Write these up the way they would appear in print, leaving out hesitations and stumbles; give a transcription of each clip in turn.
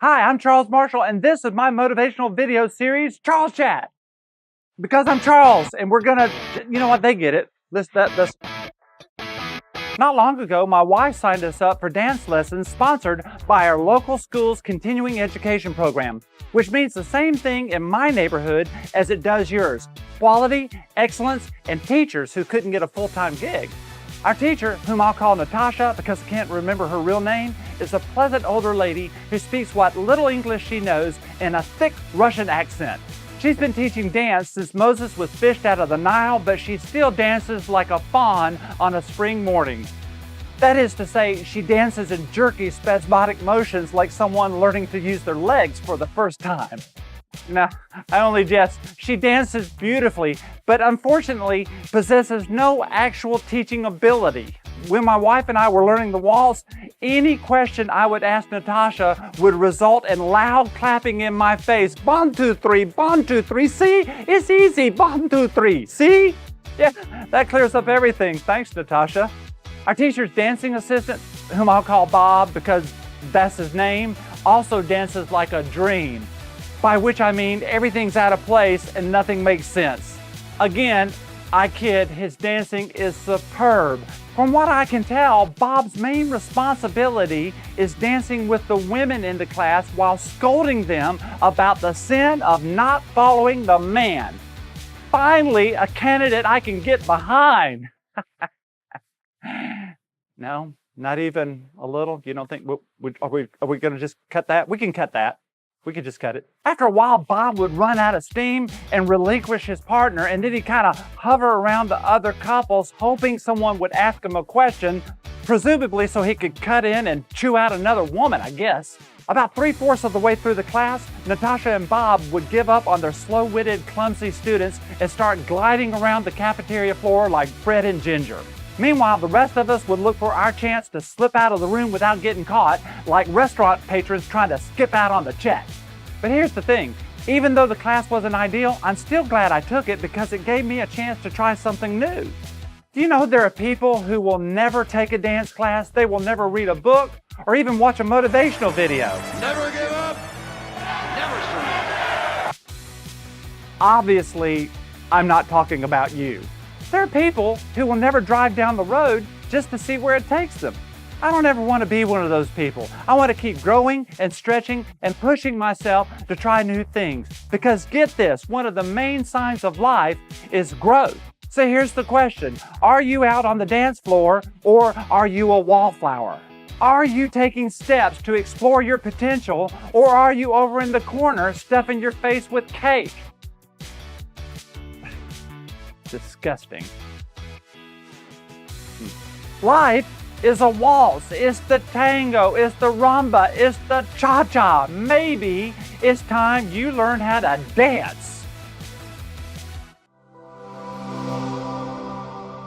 Hi, I'm Charles Marshall, and this is my motivational video series, Charles Chat. Because I'm Charles, and we're gonna, you know what, they get it. Not long ago, my wife signed us up for dance lessons sponsored by our local school's continuing education program, which means the same thing in my neighborhood as it does yours. Quality, excellence, and teachers who couldn't get a full-time gig. Our teacher, whom I'll call Natasha because I can't remember her real name, is a pleasant older lady who speaks what little English she knows in a thick Russian accent. She's been teaching dance since Moses was fished out of the Nile, but she still dances like a fawn on a spring morning. That is to say, she dances in jerky, spasmodic motions like someone learning to use their legs for the first time. Now, I only jest. She dances beautifully, but unfortunately possesses no actual teaching ability. When my wife and I were learning the waltz, any question I would ask Natasha would result in loud clapping in my face. 1, 2, 3, 1, 2, 3, see? It's easy, 1, 2, 3, see? Yeah, that clears up everything. Thanks, Natasha. Our teacher's dancing assistant, whom I'll call Bob because that's his name, also dances like a dream. By which I mean everything's out of place and nothing makes sense. Again, I kid, his dancing is superb. From what I can tell, Bob's main responsibility is dancing with the women in the class while scolding them about the sin of not following the man. Finally, a candidate I can get behind. No, not even a little? You don't think, are we going to just cut that? We can cut that. We could just cut it. After a while, Bob would run out of steam and relinquish his partner, and then he'd kind of hover around the other couples, hoping someone would ask him a question, presumably so he could cut in and chew out another woman, I guess. About 3/4 of the way through the class, Natasha and Bob would give up on their slow-witted, clumsy students and start gliding around the cafeteria floor like Fred and Ginger. Meanwhile, the rest of us would look for our chance to slip out of the room without getting caught, like restaurant patrons trying to skip out on the check. But here's the thing, even though the class wasn't ideal, I'm still glad I took it because it gave me a chance to try something new. Do you know there are people who will never take a dance class, they will never read a book, or even watch a motivational video? Never give up, never surrender. Obviously, I'm not talking about you. There are people who will never drive down the road just to see where it takes them. I don't ever want to be one of those people. I want to keep growing and stretching and pushing myself to try new things. Because get this, one of the main signs of life is growth. So here's the question. Are you out on the dance floor or are you a wallflower? Are you taking steps to explore your potential or are you over in the corner stuffing your face with cake? Disgusting. Life is a waltz, it's the tango, it's the rumba, it's the cha-cha. Maybe it's time you learn how to dance.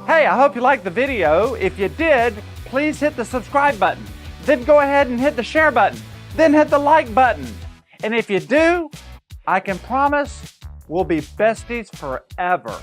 Hey, I hope you liked the video. If you did, please hit the subscribe button. Then go ahead and hit the share button. Then hit the like button. And if you do, I can promise we'll be besties forever.